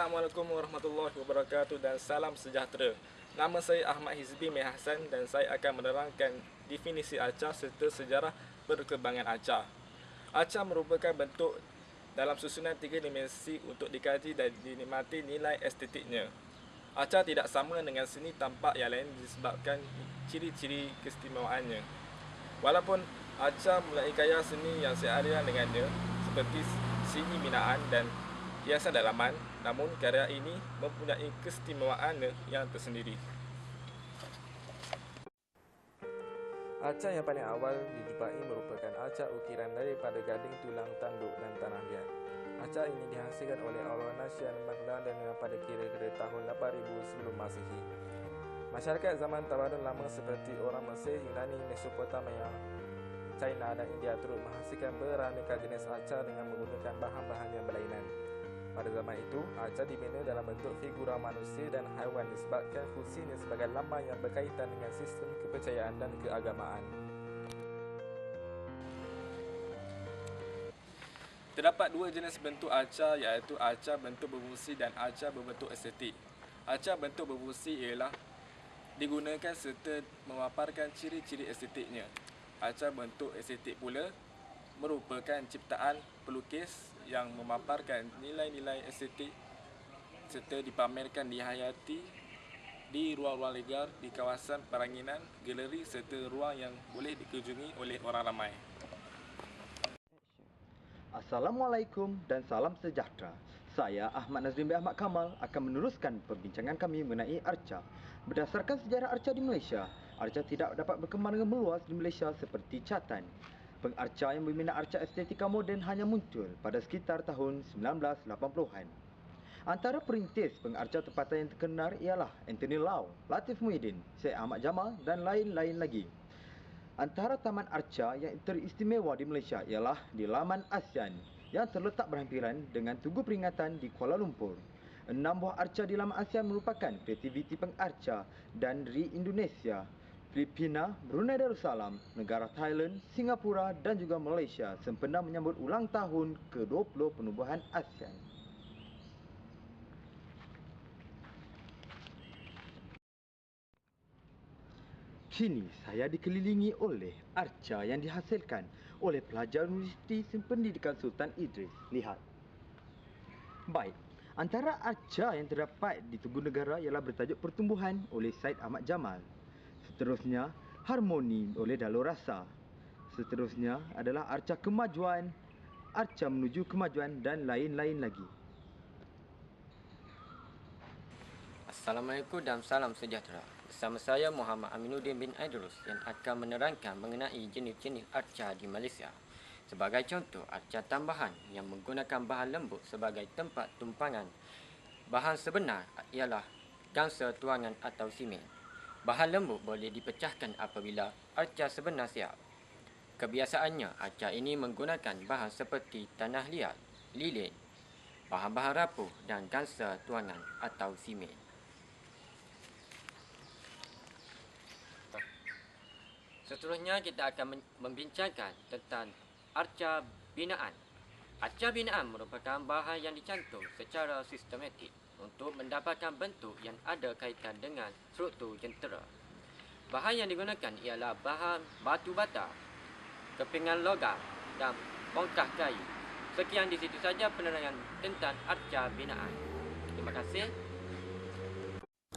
Assalamualaikum warahmatullahi wabarakatuh dan salam sejahtera. Nama saya Ahmad Hizbi Meh Hassan dan saya akan menerangkan definisi arca serta sejarah perkembangan arca. Arca merupakan bentuk dalam susunan tiga dimensi untuk dikaji dan dinikmati nilai estetiknya. Arca tidak sama dengan seni tampak yang lain disebabkan ciri-ciri keistimewaannya. Walaupun arca mempunyai gaya seni yang searian dengannya seperti seni binaan dan hiasan dalaman, namun karya ini mempunyai keistimewaan yang tersendiri. Arca yang paling awal dijumpai merupakan arca ukiran daripada gading tulang tanduk dan tanah liat. Arca ini dihasilkan oleh Allah Nasyan Magdalena pada kira-kira tahun 8000 sebelum Masehi. Masyarakat zaman tamadun lama seperti orang Mesir, Yunani, Mesopotamia, China dan India turut menghasilkan beraneka jenis arca dengan menggunakan bahan-bahan yang berlainan. Pada zaman itu, arca dibina dalam bentuk figura manusia dan haiwan disebabkan fungsinya sebagai lambang yang berkaitan dengan sistem kepercayaan dan keagamaan. Terdapat dua jenis bentuk arca, iaitu arca bentuk berfungsi dan arca berbentuk estetik. Arca bentuk berfungsi ialah digunakan serta memaparkan ciri-ciri estetiknya. Arca bentuk estetik pula merupakan ciptaan pelukis yang memaparkan nilai-nilai estetik serta dipamerkan di hayati di ruang-ruang legar, di kawasan peranginan, galeri serta ruang yang boleh dikunjungi oleh orang ramai. Assalamualaikum dan salam sejahtera. Saya Ahmad Nazrin bin Ahmad Kamal akan meneruskan perbincangan kami mengenai arca. Berdasarkan sejarah arca di Malaysia, arca tidak dapat berkembang dengan meluas di Malaysia seperti Catan. Pengarca yang berminat arca estetika moden hanya muncul pada sekitar tahun 1980-an. Antara perintis pengarca tempatan yang terkenal ialah Anthony Lau, Latif Muhyiddin, Syed Ahmad Jamal dan lain-lain lagi. Antara taman arca yang teristimewa di Malaysia ialah di Laman ASEAN yang terletak berhampiran dengan Tugu Peringatan di Kuala Lumpur. 6 buah arca di Laman ASEAN merupakan kreativiti pengarca dan dari Indonesia, Filipina, Brunei Darussalam, negara Thailand, Singapura dan juga Malaysia sempena menyambut ulang tahun ke-20 penubuhan ASEAN. Kini saya dikelilingi oleh arca yang dihasilkan oleh pelajar Universiti Pendidikan Sultan Idris. Lihat. Baik, antara arca yang terdapat di Tugu Negara ialah bertajuk Pertumbuhan oleh Syed Ahmad Jamal. Seterusnya, Harmoni oleh Dalur Rasa. Seterusnya adalah Arca Kemajuan, Arca Menuju Kemajuan dan lain-lain lagi. Assalamualaikum dan salam sejahtera. Bersama saya Muhammad Aminuddin bin Aidrus yang akan menerangkan mengenai jenis-jenis arca di Malaysia. Sebagai contoh, arca tambahan yang menggunakan bahan lembut sebagai tempat tumpangan. Bahan sebenar ialah gangsa tuangan atau simen. Bahan lembut boleh dipecahkan apabila arca sebenar siap. Kebiasaannya, arca ini menggunakan bahan seperti tanah liat, lilin, bahan-bahan rapuh dan gangsa tuangan atau simen. Seterusnya kita akan membincangkan tentang arca binaan. Arca binaan merupakan bahan yang dicantum secara sistematik untuk mendapatkan bentuk yang ada kaitan dengan struktur jentera. Bahan yang digunakan ialah bahan batu bata, kepingan logam dan bongkah kayu. Sekian di situ saja penerangan tentang arca binaan. Terima kasih.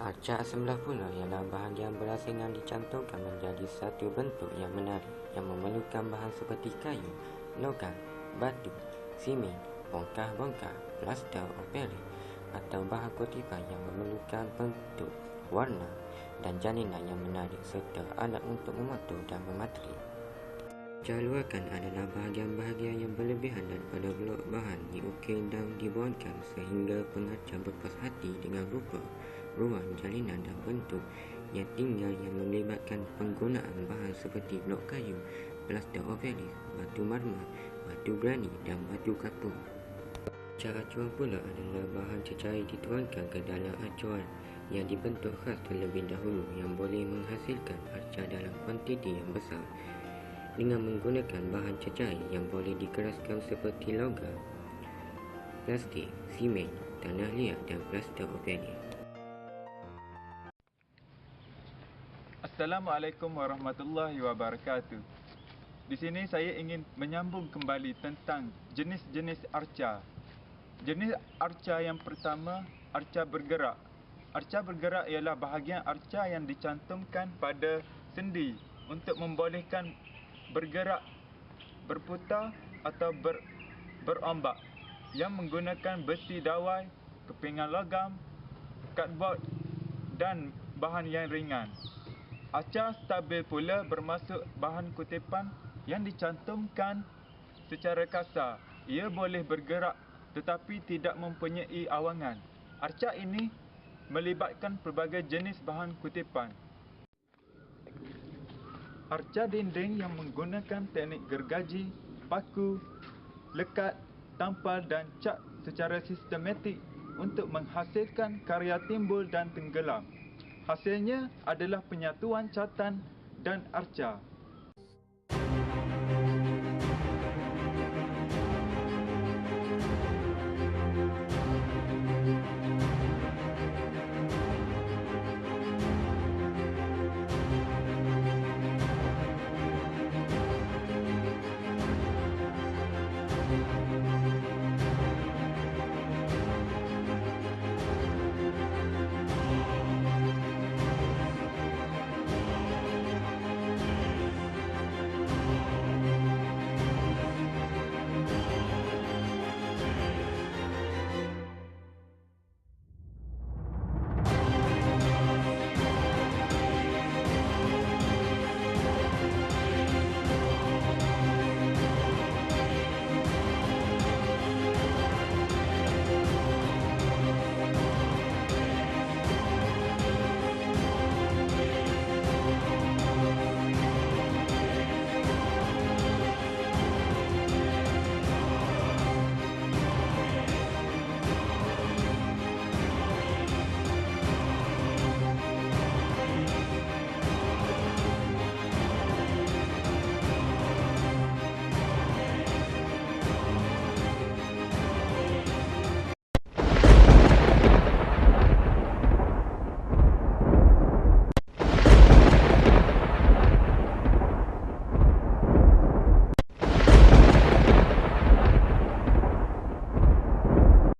Arca sebelah pula ialah bahagian berasingan dicantumkan menjadi satu bentuk yang menarik yang memerlukan bahan seperti kayu, logam, batu, simen, bongkah-bongkah, plaster operi atau bahan kotifan yang memerlukan bentuk, warna dan jalinan yang menarik serta alat untuk memotong dan mematri. Arca luarkan adalah bahagian-bahagian yang berlebihan daripada blok bahan diukir dan dibuatkan sehingga pengarca berpuas hati dengan rupa, ruang, jalinan dan bentuk yang tinggal yang melibatkan penggunaan bahan seperti blok kayu, plaster operis, batu marmer, batu granit dan batu kapur. Cara acuan pula adalah bahan cecair dituangkan ke dalam acuan yang dibentuk khas terlebih dahulu yang boleh menghasilkan arca dalam kuantiti yang besar dengan menggunakan bahan cecair yang boleh dikeraskan seperti logam, plastik, simen, tanah liat dan plaster organik. Assalamualaikum warahmatullahi wabarakatuh. Di sini saya ingin menyambung kembali tentang jenis-jenis arca. Jenis arca yang pertama, arca bergerak. Arca bergerak ialah bahagian arca yang dicantumkan pada sendi untuk membolehkan bergerak, berputar atau berombak yang menggunakan besi dawai, kepingan logam, cardboard dan bahan yang ringan. Arca stabil pula bermaksud bahan kutipan yang dicantumkan secara kasar. Ia boleh bergerak tetapi tidak mempunyai awangan. Arca ini melibatkan pelbagai jenis bahan kutipan. Arca dinding yang menggunakan teknik gergaji, paku, lekat, tampal dan cat secara sistematik untuk menghasilkan karya timbul dan tenggelam. Hasilnya adalah penyatuan catan dan arca.